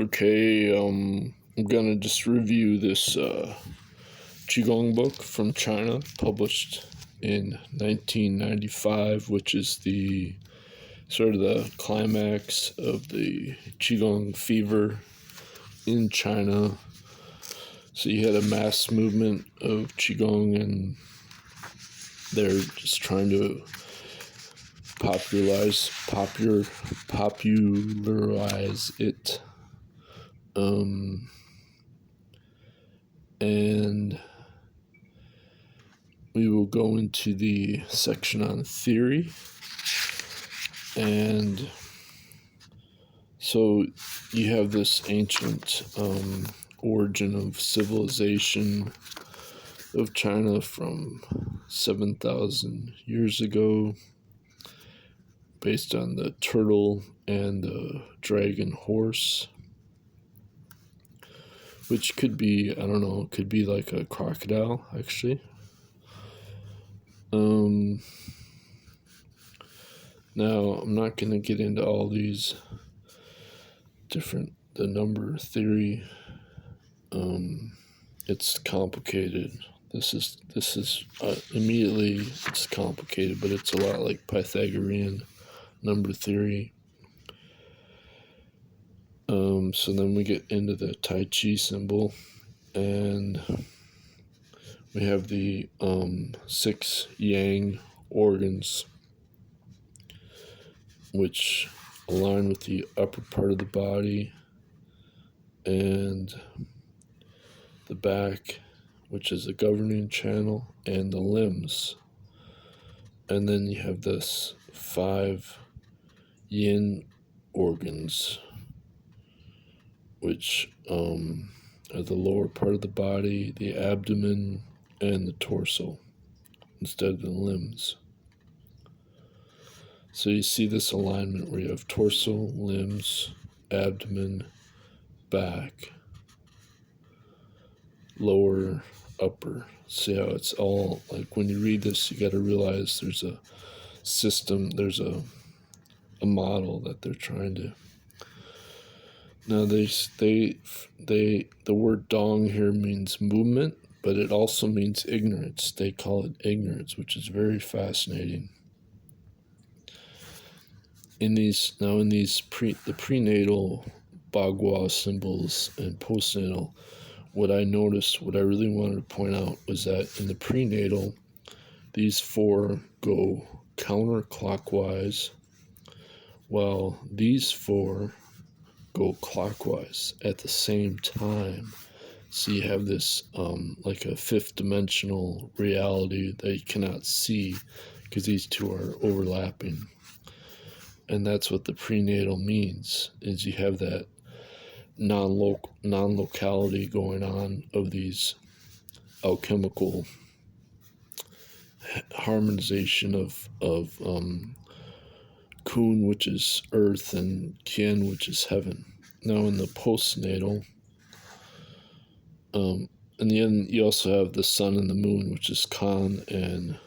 Okay, I'm gonna just review this Qigong book from China, published in 1995, which is the sort of the climax of the Qigong fever in China. So you had a mass movement of Qigong, and they're just trying to popularize it. And we will go into the section on theory. And so you have this ancient origin of civilization of China from 7,000 years ago, based on the turtle and the dragon horse, which could be, I don't know, could be like a crocodile, actually. Now, I'm not going to get into all these the number theory. It's complicated. This is immediately, it's complicated, but it's a lot like Pythagorean number theory. So then we get into the Tai Chi symbol, and we have the 6 yang organs, which align with the upper part of the body, and the back, which is a governing channel, and the limbs. And then you have this 5 yin organs, which are the lower part of the body, the abdomen, and the torso, instead of the limbs. So you see this alignment where you have torso, limbs, abdomen, back, lower, upper. See how it's all, like, when you read this, you got to realize there's a system, there's a model that they're trying to. Now the word dong here means movement, but it also means ignorance. They call it ignorance, which is very fascinating. The prenatal bagua symbols and postnatal, what I really wanted to point out was that in the prenatal, these 4 go counterclockwise, while these 4 go clockwise at the same time. So you have this like a 5th dimensional reality that you cannot see because these 2 are overlapping. And that's what the prenatal means, is you have that non-locality going on of these alchemical harmonization of kun, which is earth, and qian, which is heaven. Now in the postnatal, in the end, you also have the sun and the moon, which is kan, and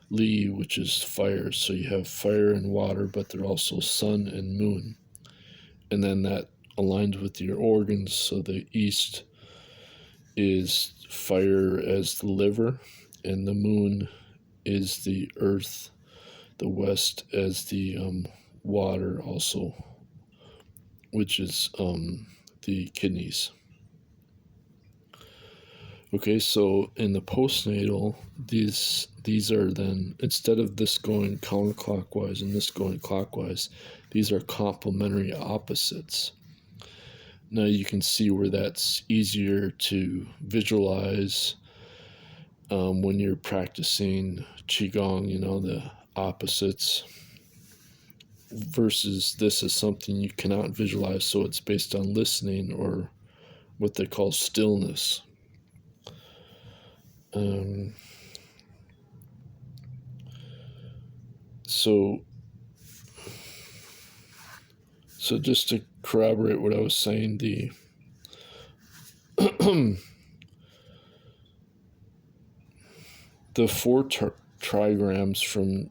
li, which is fire. So you have fire and water, but they're also sun and moon. And then that aligns with your organs. So the east is fire as the liver, and the moon is the earth, the west as the water also, which is the kidneys. Okay, so in the postnatal, these are then, instead of this going counterclockwise and this going clockwise, these are complementary opposites. Now you can see where that's easier to visualize when you're practicing Qigong, the opposites, versus this is something you cannot visualize, so it's based on listening, or what they call stillness. So just to corroborate what I was saying, the the 4 trigrams from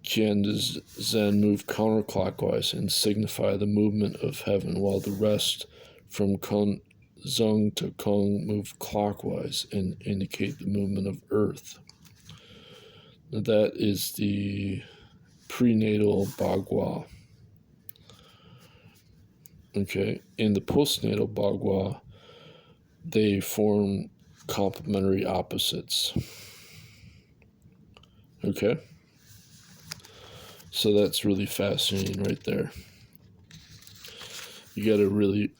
Qian does Zen move counterclockwise and signify the movement of heaven, while the rest from Zeng to Kong move clockwise and indicate the movement of earth. Now that is the prenatal Bagua. Okay, in the postnatal Bagua, they form complementary opposites. Okay, so that's really fascinating right there. You gotta read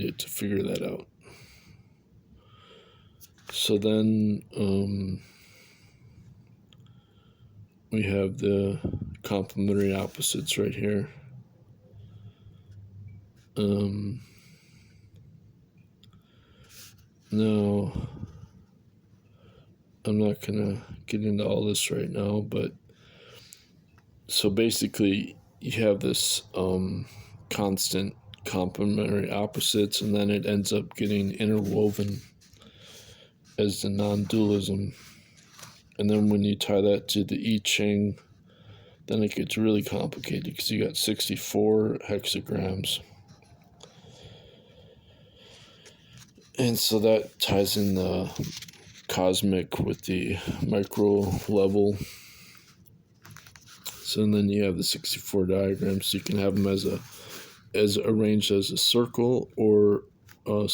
it to figure that out. So then we have the complementary opposites right here. No, I'm not gonna get into all this right now, but so basically you have this constant complementary opposites, and then it ends up getting interwoven as the non-dualism. And then when you tie that to the I Ching, then it gets really complicated because you got 64 hexagrams. And so that ties in the cosmic with the micro level. So then you have the 64 diagrams. So you can have them as arranged as a circle or a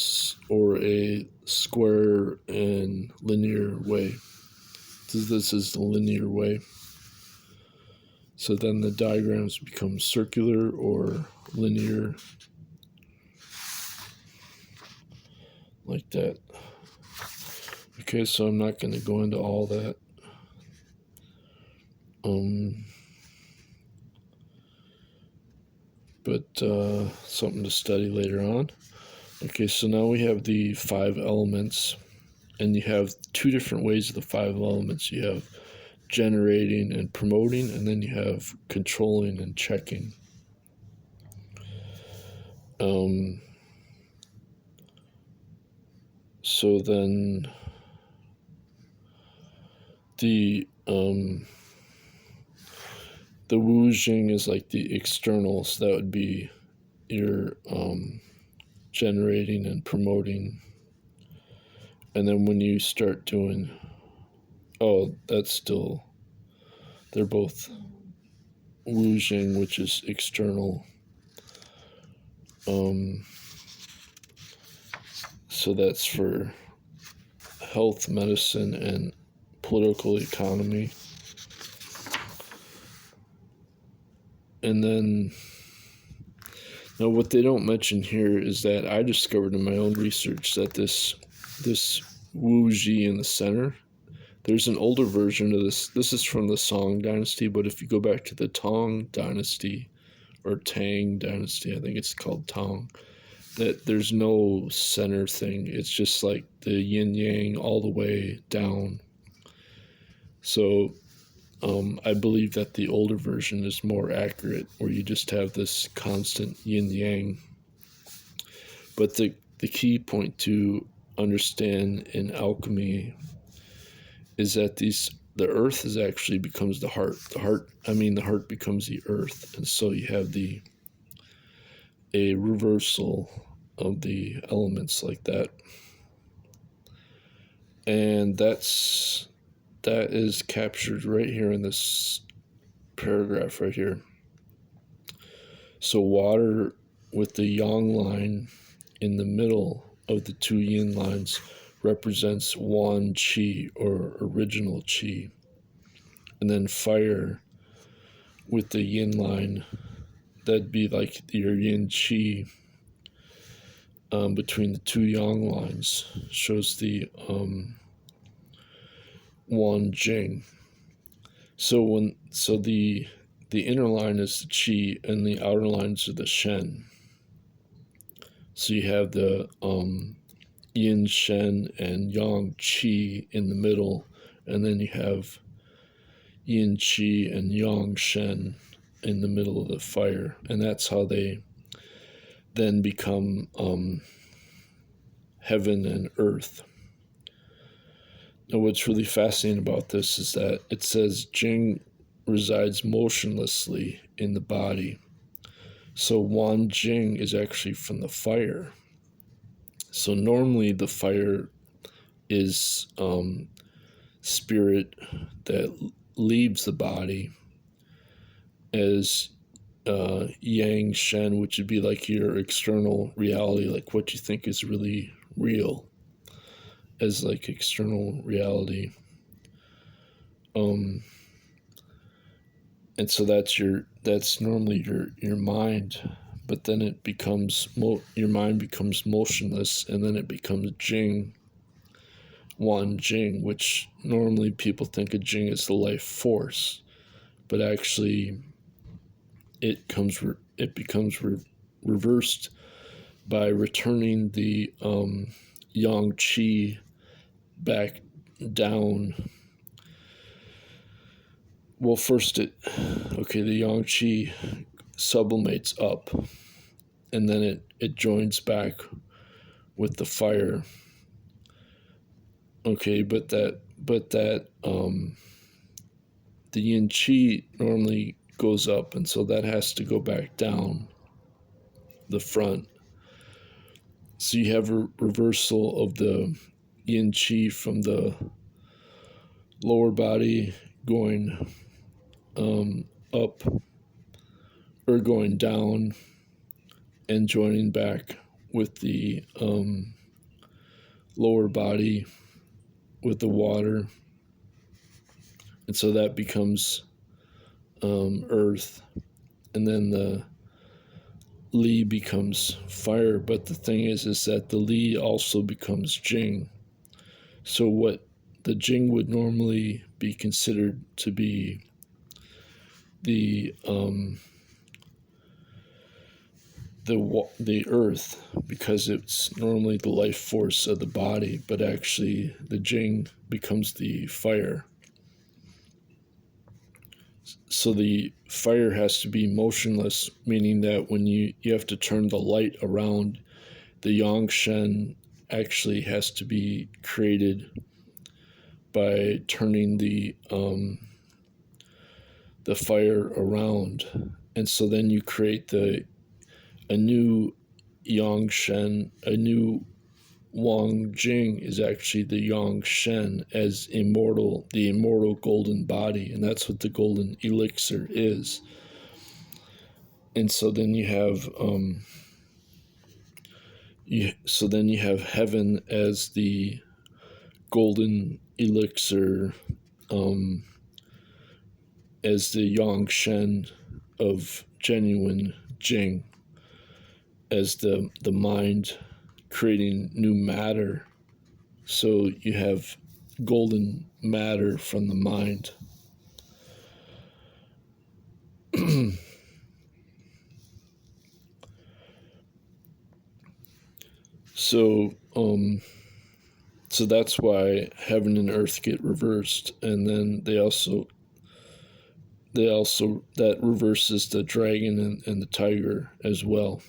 square and linear way. This is the linear way. So then the diagrams become circular or linear, like that. Okay, so I'm not going to go into all that. But something to study later on. Okay, so now we have the 5 elements, and you have 2 different ways of the 5 elements. You have generating and promoting, and then you have controlling and checking. So then the Wu Jing is like the external, so that would be your generating and promoting. And then when you start doing, they're both Wu Jing, which is external. So that's for health, medicine, and political economy. And then, now what they don't mention here is that I discovered in my own research that this Wu Ji in the center, there's an older version of this. This is from the Song dynasty, but if you go back to the Tang dynasty, or Tang dynasty, I think it's called Tang, that there's no center thing. It's just like the yin yang all the way down. So I believe that the older version is more accurate, where you just have this constant yin yang. But the key point to understand in alchemy is that the earth is actually becomes the heart. The heart becomes the earth, and so you have a reversal of the elements like that. And that is captured right here in this paragraph right here. So water with the yang line in the middle of the 2 yin lines represents yuan qi, or original qi. And then fire with the yin line, that'd be like your yin qi between the 2 yang lines, shows the yuan jing. So the inner line is the qi and the outer lines are the shen. So you have the yin shen and yang qi in the middle, and then you have yin qi and yang shen in the middle of the fire, and that's how they then become heaven and earth. Now what's really fascinating about this is that it says Jing resides motionlessly in the body. So Wan Jing is actually from the fire. So normally the fire is spirit that leaves the body as Yang Shen, which would be like your external reality, like what you think is really real, as like external reality. And so that's normally your mind, but then it becomes your mind becomes motionless, and then it becomes Jing, Wan Jing, which normally people think of Jing as the life force, but actually it becomes reversed by returning the yang qi back down. Well, first the yang qi sublimates up, and then it joins back with the fire. Okay, but that the yin qi normally goes up, and so that has to go back down the front. So you have a reversal of the yin qi from the lower body going up or going down and joining back with the lower body with the water. And so that becomes earth, and then the Li becomes fire. But the thing is that the Li also becomes Jing. So what the Jing would normally be considered to be the earth, because it's normally the life force of the body, but actually the Jing becomes the fire. So the fire has to be motionless, meaning that when you have to turn the light around, the yang shen actually has to be created by turning the fire around. And so then you create a new yang shen, a new Wang Jing is actually the Yang Shen as the immortal golden body, and that's what the golden elixir is. And so then you have heaven as the golden elixir, as the Yang Shen of genuine Jing, as the mind creating new matter. So you have golden matter from the mind. So that's why heaven and earth get reversed, and then they also that reverses the dragon and the tiger as well.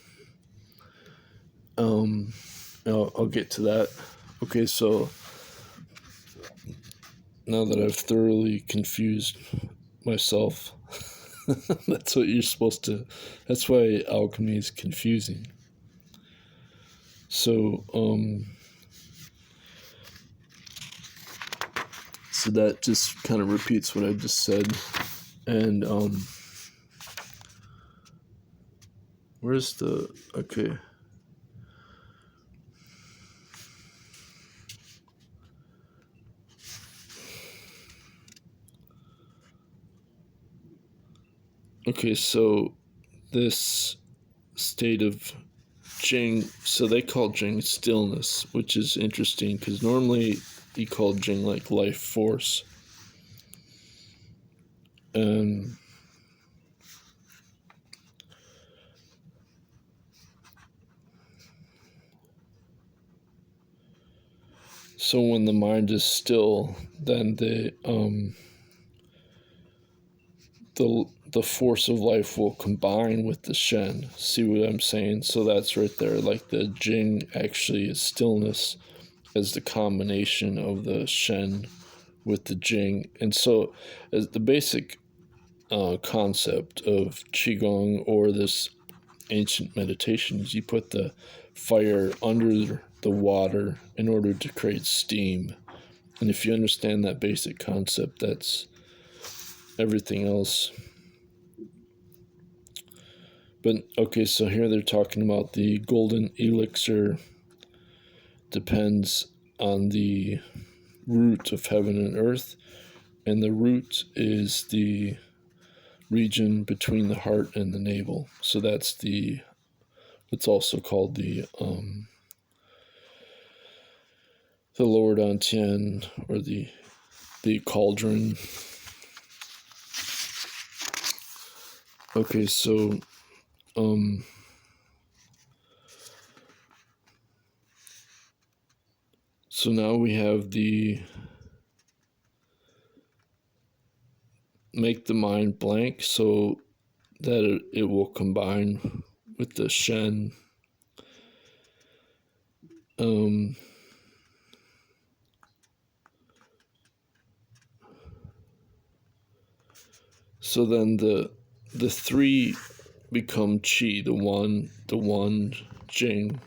I'll get to that. Okay, so now that I've thoroughly confused myself, that's what you're supposed to. That's why alchemy is confusing. So so that just kind of repeats what I just said. And where's the okay? Okay, so this state of Jing, so they call Jing stillness, which is interesting because normally you call Jing like life force. So when the mind is still, then the force of life will combine with the Shen. See what I'm saying? So that's right there. Like the Jing actually is stillness as the combination of the Shen with the Jing. And so as the basic concept of Qigong or this ancient meditations. You put the fire under the water in order to create steam. And if you understand that basic concept, that's everything else. But okay, so here they're talking about the golden elixir depends on the root of heaven and earth, and the root is the region between the heart and the navel. So that's it's also called the lower dantian, or the cauldron. Okay, so so now we have the make the mind blank so that it will combine with the Shen. So then the three become Qi, the one Jing,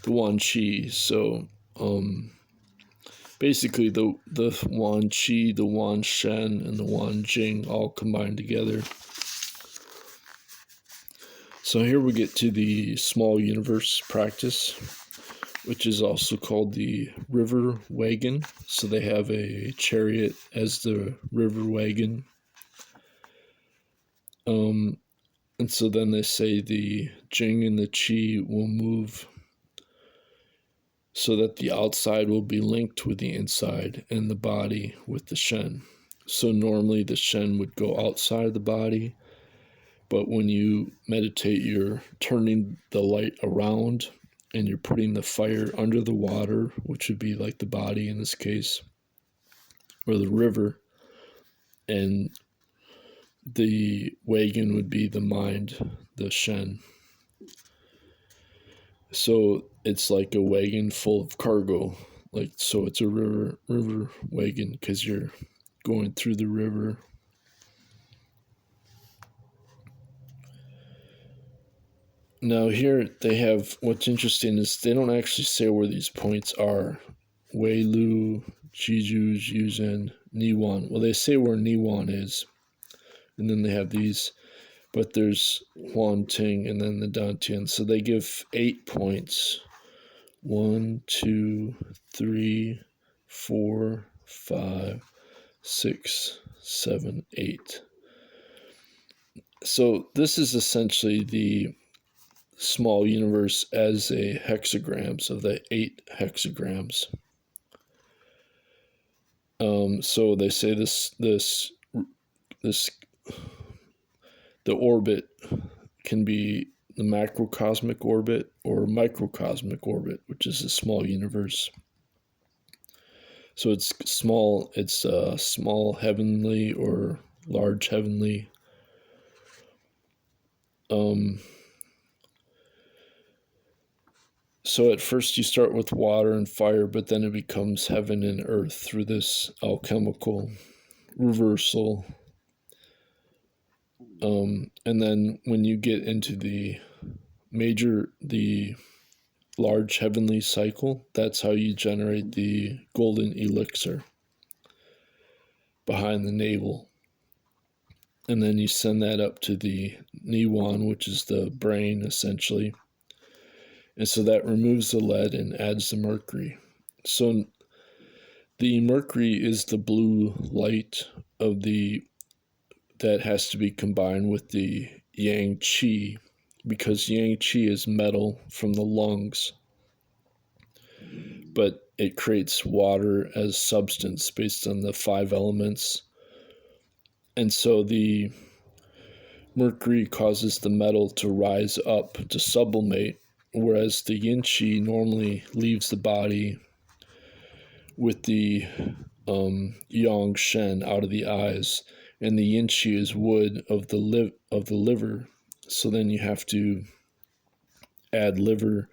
the one Qi. So basically the one Qi, the one Shen, and the one Jing all combined together. So here we get to the small universe practice, which is also called the river wagon. So they have a chariot as the river wagon. And so then they say the Jing and the Qi will move so that the outside will be linked with the inside and the body with the Shen. So normally the Shen would go outside of the body, but when you meditate, you're turning the light around and you're putting the fire under the water, which would be like the body in this case, or the river, and the wagon would be the mind, the Shen. So it's like a wagon full of cargo, so it's a river wagon because you're going through the river. Now here they have, what's interesting is they don't actually say where these points are. Wei Lu, Jiju, Yuzhen, Niwan. Well, they say where Niwan is, and then they have these, but there's Huan Ting and then the Dantian. So they give 8 points. 1, 2, 3, 4, 5, 6, 7, 8. So this is essentially the small universe as a hexagrams of the 8 hexagrams. So they say this the orbit can be the macrocosmic orbit or microcosmic orbit, which is a small universe. So it's small heavenly or large heavenly. So at first you start with water and fire, but then it becomes heaven and earth through this alchemical reversal. And then when you get into the large heavenly cycle, that's how you generate the golden elixir behind the navel. And then you send that up to the Niwan, which is the brain essentially. And so that removes the lead and adds the mercury. So the mercury is the blue light that has to be combined with the yang qi, because yang qi is metal from the lungs, but it creates water as substance based on the 5 elements. And so the mercury causes the metal to rise up, to sublimate, whereas the yin qi normally leaves the body with the yang shen out of the eyes, and the yin qi is wood of the liver. So then you have to add lead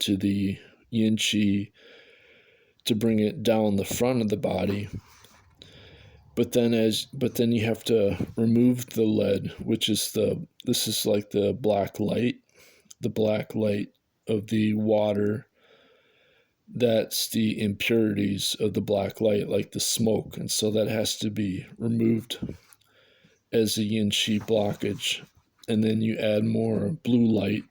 to the yin qi to bring it down the front of the body. but then you have to remove the lead, which is this is like the black light of the water. That's the impurities of the black light, like the smoke, and so that has to be removed as a yin qi blockage. And then you add more blue light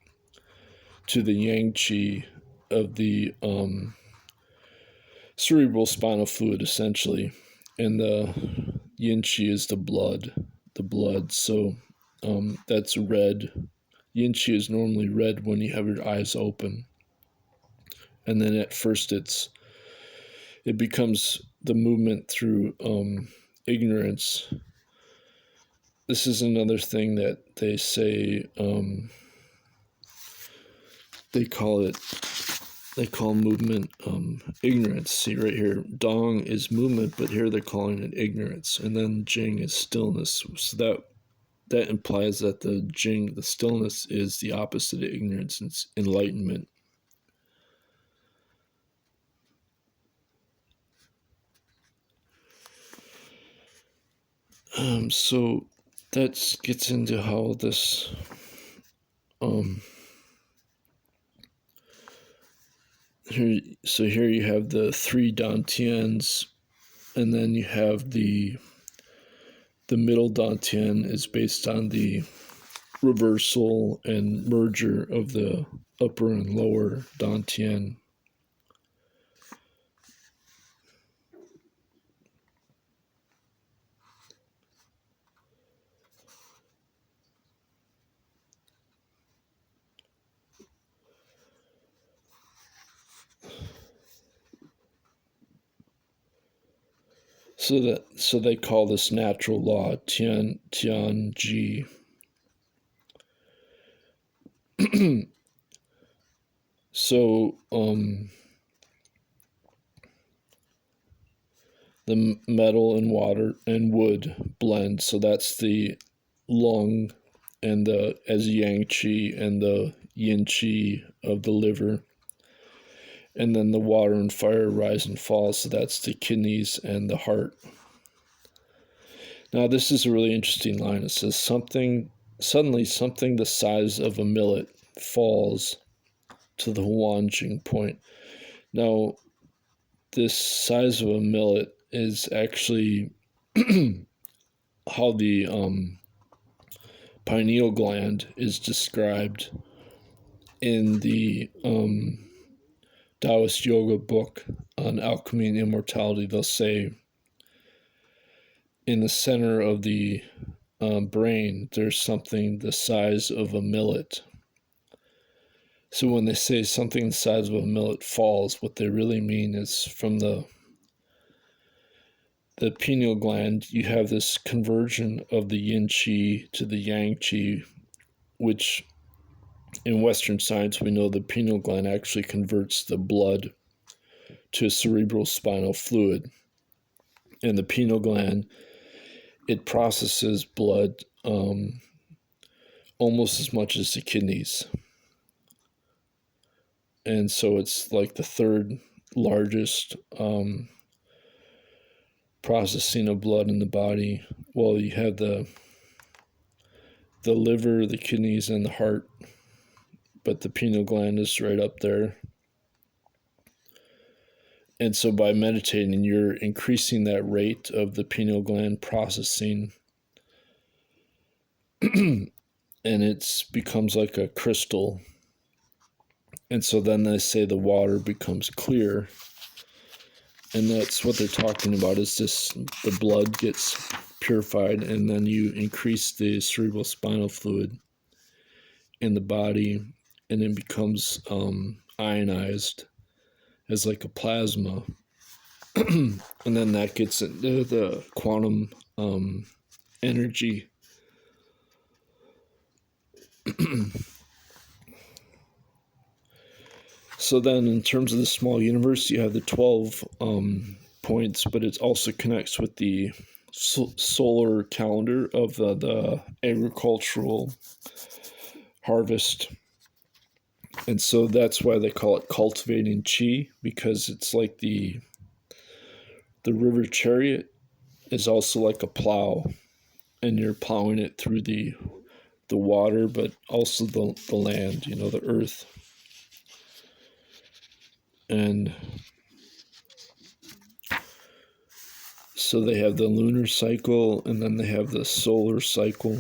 to the yang qi of the cerebral spinal fluid, essentially. And the yin qi is the blood. So that's red. Yin qi is normally red when you have your eyes open. And then at first it becomes the movement through ignorance. This is another thing that they say, they call movement ignorance. See right here, dong is movement, but here they're calling it ignorance. And then jing is stillness. So that implies that the jing, the stillness, is the opposite of ignorance. It's enlightenment. So that gets into how this here you have the three dantians, and then you have the middle dantian is based on the reversal and merger of the upper and lower dantian. So they call this natural law Tian Ji. So the metal and water and wood blend. So that's the lung and the as yang qi and the yin qi of the liver. And then the water and fire rise and fall, so that's the kidneys and the heart. Now this is a really interesting line. It says suddenly something the size of a millet falls to the Huanjing point. Now this size of a millet is actually how the pineal gland is described in the Taoist yoga book on alchemy and immortality. They'll say in the center of the brain, there's something the size of a millet. So when they say something the size of a millet falls, what they really mean is from the pineal gland, you have this conversion of the yin qi to the yang qi, which in Western science, we know the pineal gland actually converts the blood to cerebral spinal fluid. And the pineal gland, it processes blood almost as much as the kidneys. And so it's like the third largest processing of blood in the body. Well, you have the liver, the kidneys, and the heart, but the pineal gland is right up there. And so by meditating, you're increasing that rate of the pineal gland processing, and it becomes like a crystal. And so then they say the water becomes clear, and that's what they're talking about, is the blood gets purified, and then you increase the cerebral spinal fluid in the body, and it becomes ionized as like a plasma. And then that gets into the quantum energy. So then in terms of the small universe, you have the 12 points, but it also connects with the solar calendar of the agricultural harvest. And so that's why they call it cultivating qi, because it's like the river chariot is also like a plow, and you're plowing it through the water, but also the land, the earth. And so they have the lunar cycle, and then they have the solar cycle.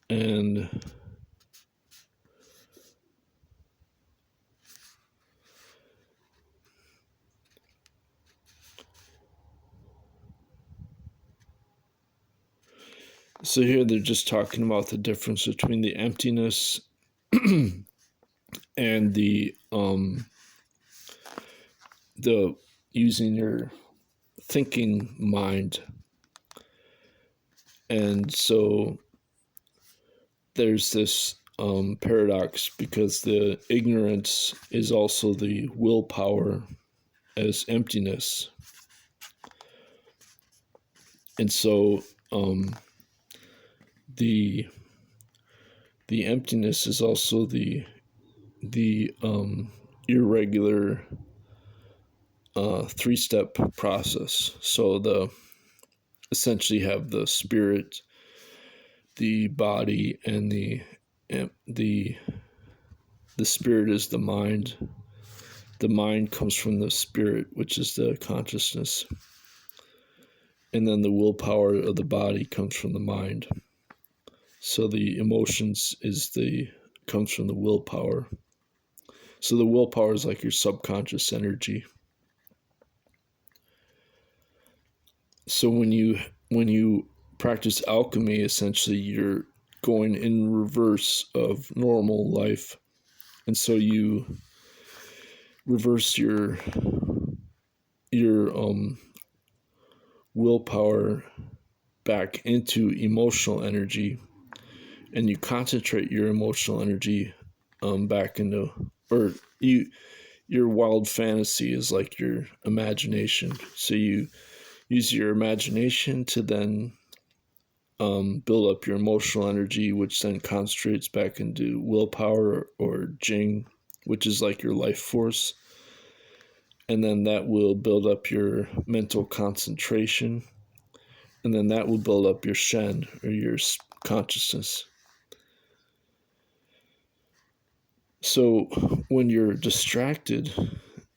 And so here they're just talking about the difference between the emptiness and the using your thinking mind. And so there's this paradox, because the ignorance is also the willpower as emptiness. And so the emptiness is also the irregular three-step process. So essentially have the spirit, the body, and the spirit is the mind. The mind comes from the spirit, which is the consciousness. And then the willpower of the body comes from the mind. So the emotions comes from the willpower. So the willpower is like your subconscious energy. So when you practice alchemy, essentially you're going in reverse of normal life. And so you reverse your willpower back into emotional energy, and you concentrate your emotional energy back into, or your wild fantasy is like your imagination. So you use your imagination to then build up your emotional energy, which then concentrates back into willpower or Jing, which is like your life force. And then that will build up your mental concentration. And then that will build up your Shen, or your consciousness. So when you're distracted,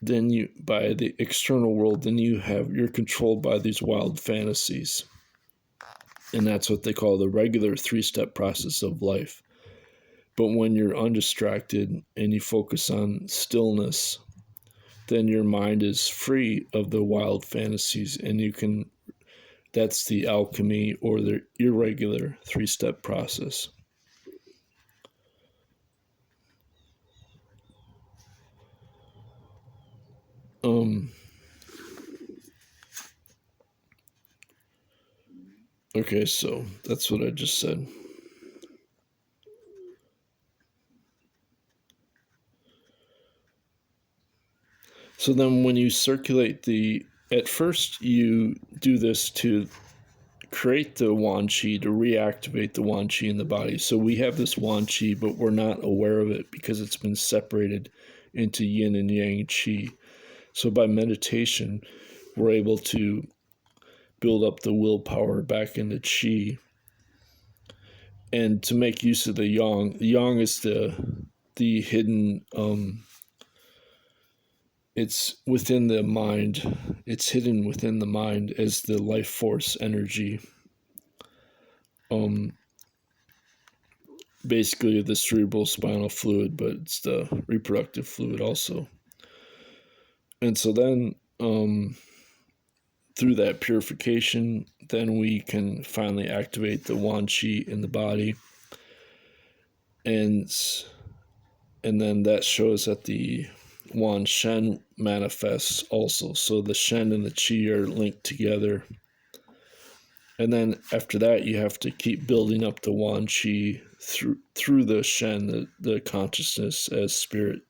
then by the external world, then you're controlled by these wild fantasies. And that's what they call the regular three-step process of life. But when you're undistracted and you focus on stillness, then your mind is free of the wild fantasies, and that's the alchemy, or the irregular three-step process. Okay, so that's what I just said. So then when you circulate at first you do this to create the yuan qi, to reactivate the yuan qi in the body. So we have this yuan qi, but we're not aware of it because it's been separated into yin and yang qi. So by meditation, we're able to build up the willpower back into qi. And to make use of the yang is the hidden, it's within the mind. It's hidden within the mind as the life force energy. Basically the cerebral spinal fluid, but it's the reproductive fluid also. And so then through that purification, then we can finally activate the yuan qi in the body. And then that shows that the yuan shen manifests also. So the shen and the qi are linked together. And then after that, you have to keep building up the yuan qi through the shen, the consciousness as spirit.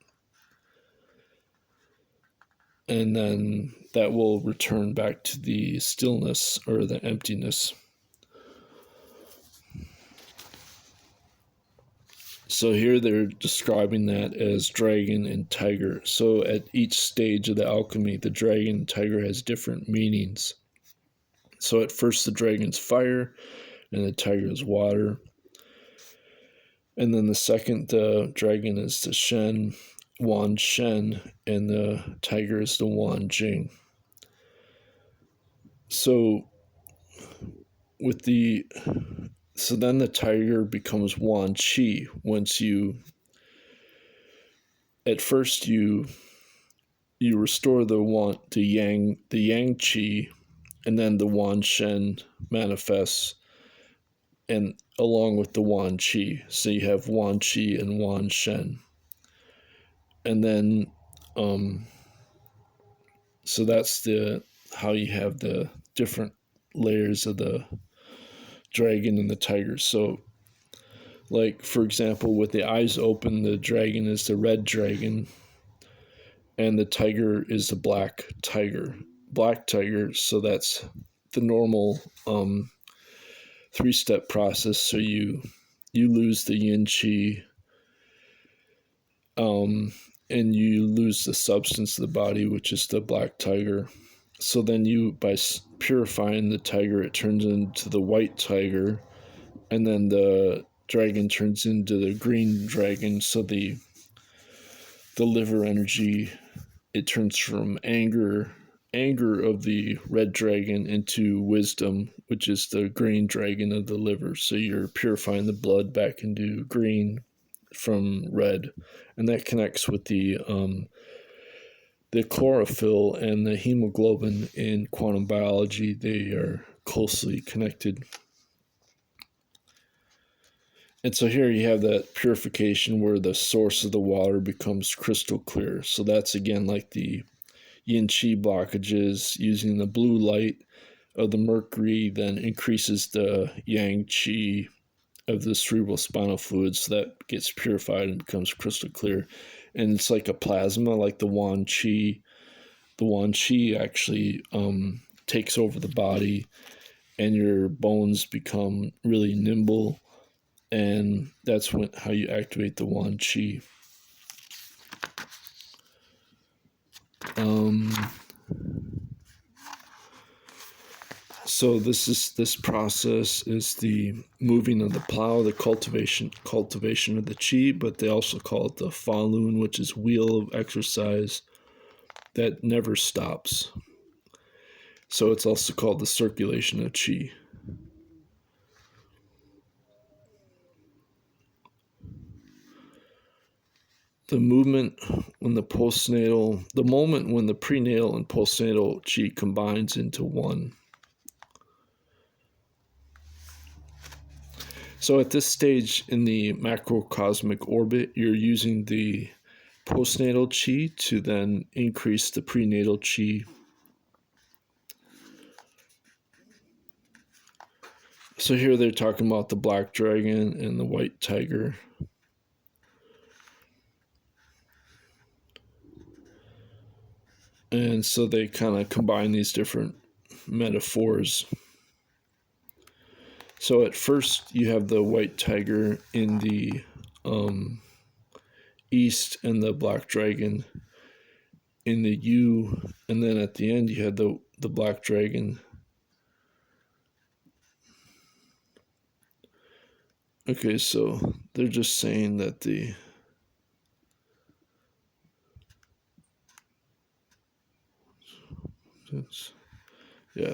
And then that will return back to the stillness, or the emptiness. So here they're describing that as dragon and tiger. So at each stage of the alchemy, the dragon and tiger has different meanings. So at first the dragon's fire and the tiger is water. And then the second, the dragon is the Wan Shen, and the tiger is the Wan Jing. So then the tiger becomes Wan Qi once at first you restore the yang qi, and then the Wan Shen manifests, and along with the Wan Qi. So you have Wan Qi and Wan Shen. And then so that's how you have the different layers of the dragon and the tiger. So like, for example, with the eyes open, the dragon is the red dragon, and the tiger is the black tiger. So that's the normal 3-step process. So you lose the yin qi, and you lose the substance of the body, which is the black tiger. So then by purifying the tiger, it turns into the white tiger, and then the dragon turns into the green dragon. So the liver energy, it turns from anger of the red dragon into wisdom, which is the green dragon of the liver. So you're purifying the blood back into green from red, and that connects with the chlorophyll and the hemoglobin in quantum biology. They are closely connected. And so here you have that purification where the source of the water becomes crystal clear. So that's again like the yin qi blockages. Using the blue light of the mercury then increases the yang qi of the cerebral spinal fluid, so that gets purified and becomes crystal clear. And it's like a plasma, like the Wan Qi. The Wan Qi actually takes over the body, and your bones become really nimble, and that's how you activate the Wan Qi. So this process is the moving of the plow, the cultivation of the qi, but they also call it the fa lun, which is wheel of exercise that never stops. So it's also called the circulation of qi. The movement when the moment when the prenatal and postnatal qi combines into one. So at this stage in the macrocosmic orbit, you're using the postnatal qi to then increase the prenatal qi. So here they're talking about the black dragon and the white tiger. And so they kind of combine these different metaphors. So at first you have the white tiger in the east and the black dragon in the U, and then at the end you had the black dragon. Okay, so they're just saying that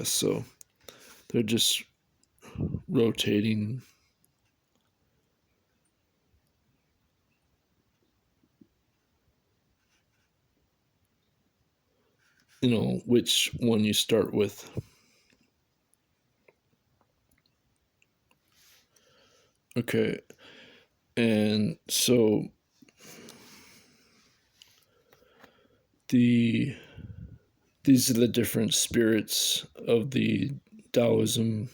so they're just rotating. Which one you start with. Okay, and so these are the different spirits of the Taoism.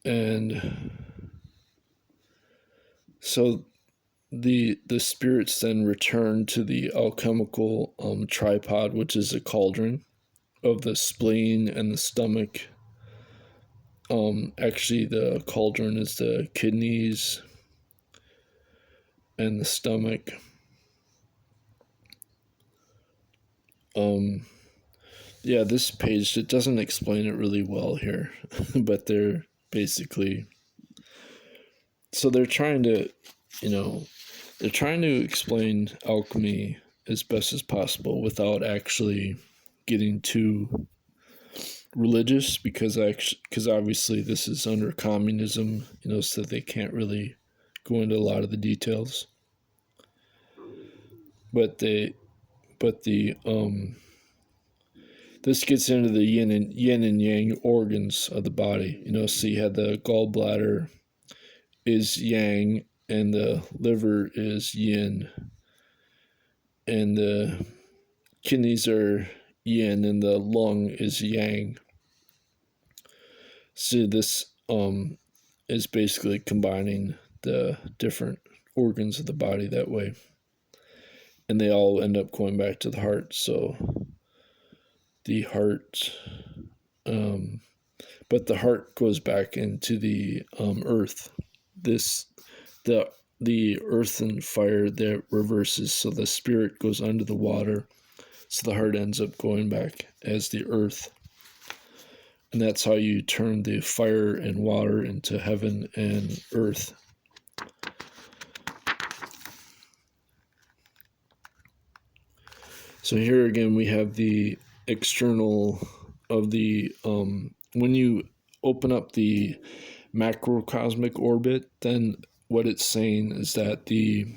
And so the spirits then return to the alchemical tripod, which is a cauldron of the spleen and the stomach. actually the cauldron is the kidneys and the stomach. Yeah, this page, it doesn't explain it really well here, but they're basically, so they're trying to, they're trying to explain alchemy as best as possible without actually getting too religious, because obviously this is under communism, so they can't really go into a lot of the details. But the this gets into the yin and yang organs of the body. So you had the gallbladder is yang, and the liver is yin, and the kidneys are yin, and the lung is yang. So this is basically combining the different organs of the body that way, and they all end up going back to the heart. So the heart, but the heart goes back into the earth. The earth and fire that reverses, so the spirit goes under the water, so the heart ends up going back as the earth. And that's how you turn the fire and water into heaven and earth. So here again we have the external of the, when you open up the macrocosmic orbit, then what it's saying is that the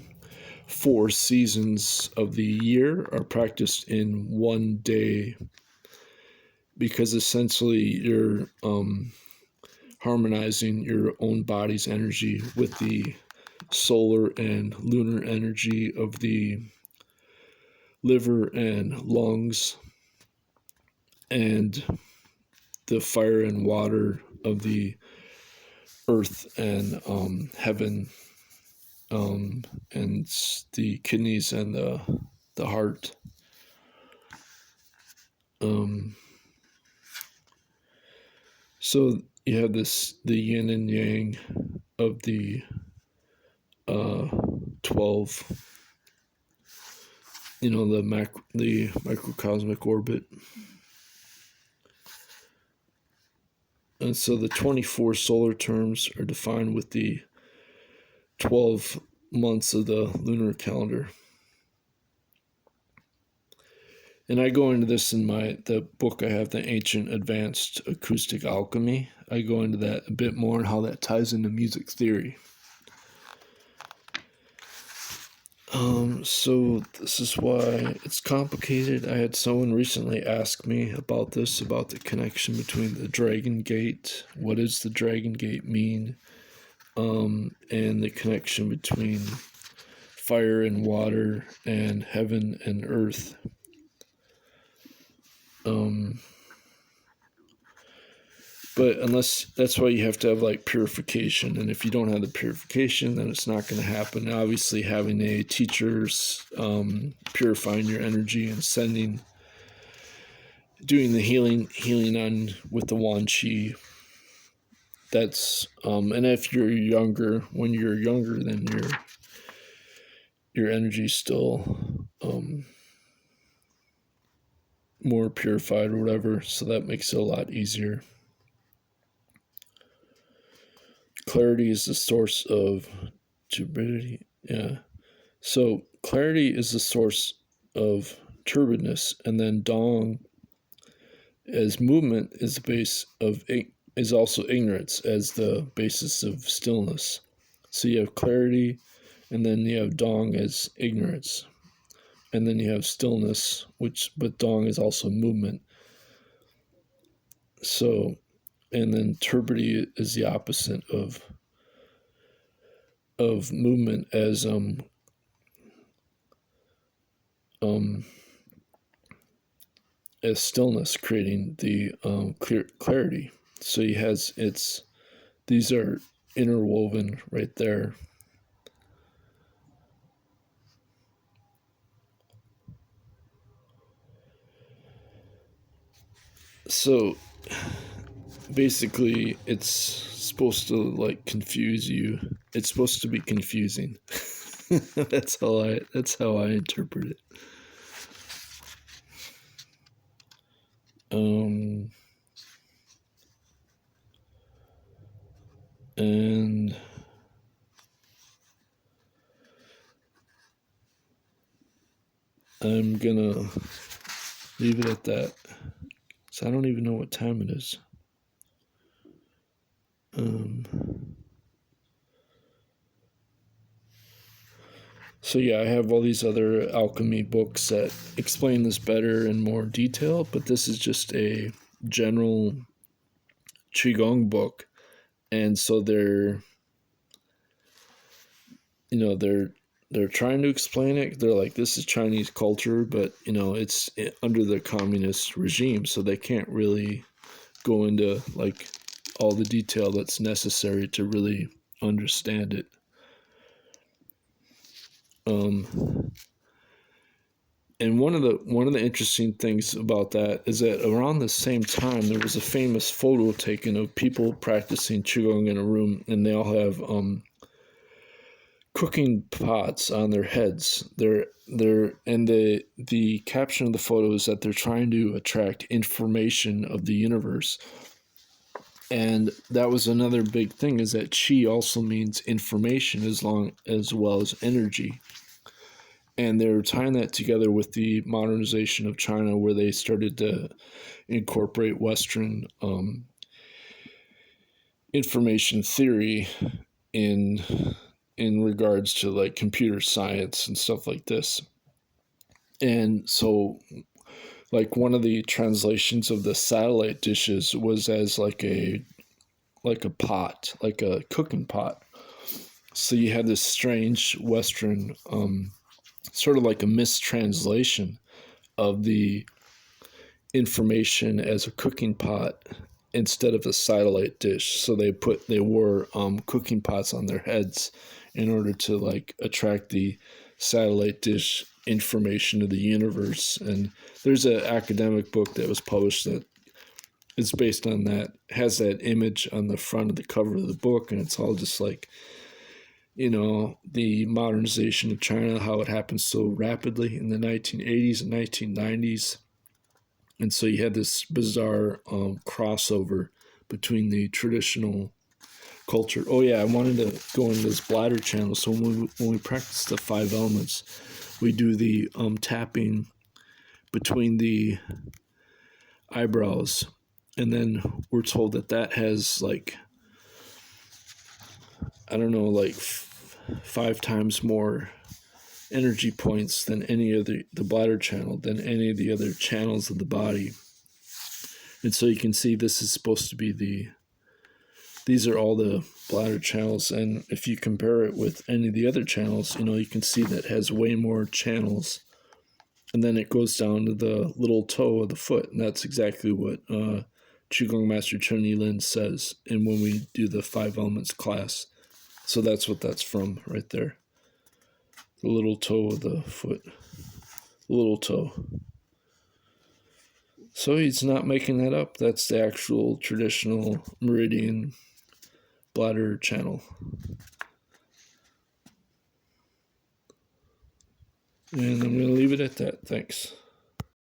4 seasons of the year are practiced in one day, because essentially you're harmonizing your own body's energy with the solar and lunar energy of the liver and lungs, and the fire and water of the earth and heaven, and the kidneys and the heart. So you have the yin and yang of the 12, the microcosmic orbit. And so the 24 solar terms are defined with the 12 months of the lunar calendar. And I go into this in the book I have, the Ancient Advanced Acoustic Alchemy. I go into that a bit more and how that ties into music theory. So this is why it's complicated. I had someone recently ask me about this, about the connection between the Dragon Gate. What does the Dragon Gate mean? And the connection between fire and water and heaven and earth. But unless, that's why you have to have purification, and if you don't have the purification, then it's not going to happen. Obviously, having a teacher's purifying your energy and doing the healing on with the yuan qi. That's and if you're younger, when you're younger, then your energy's still more purified or whatever, so that makes it a lot easier. Clarity is the source of turbidity. Yeah. So clarity is the source of turbidness, and then dong as movement is the base of is also ignorance as the basis of stillness. So you have clarity, and then you have dong as ignorance, and then you have stillness, but dong is also movement. So, and then turbidity is the opposite of movement as stillness, creating the clarity. So these are interwoven right there. So basically it's supposed to like confuse you. It's supposed to be confusing. That's how I interpret it. And I'm gonna leave it at that. So I don't even know what time it is. So yeah, I have all these other alchemy books that explain this better in more detail, but this is just a general Qigong book. And so they're trying to explain it. They're like, this is Chinese culture, but it's under the communist regime, so they can't really go into like all the detail that's necessary to really understand it. And one of the interesting things about that is that around the same time there was a famous photo taken of people practicing Qigong in a room, and they all have cooking pots on their heads. The caption of the photo is that they're trying to attract information of the universe. And that was another big thing, is that Qi also means information as well as energy. And they're tying that together with the modernization of China, where they started to incorporate Western information theory in regards to like computer science and stuff like this. And so like one of the translations of the satellite dishes was as like a pot, like a cooking pot. So you had this strange Western sort of like a mistranslation of the information as a cooking pot instead of a satellite dish. So they wore cooking pots on their heads in order to like attract the satellite dish information of the universe. And there's an academic book that was published that is based on that, has that image on the front of the cover of the book, and it's all just like, the modernization of China, how it happened so rapidly in the 1980s and 1990s. And so you had this bizarre crossover between the traditional culture. Oh yeah, I wanted to go into this bladder channel. So when we practice the 5 elements, we do the tapping between the eyebrows, and then we're told that has like, I don't know, like 5 times more energy points than any of the bladder channel, than any of the other channels of the body. And so you can see this is supposed to be these are all the bladder channels, and if you compare it with any of the other channels, you can see that it has way more channels. And then it goes down to the little toe of the foot, and that's exactly what Qigong Master Chen Neidan says, and when we do the 5 elements class. So that's what that's from right there. The little toe of the foot. Little toe. So he's not making that up. That's the actual traditional meridian bladder channel. And I'm going to leave it at that. Thanks.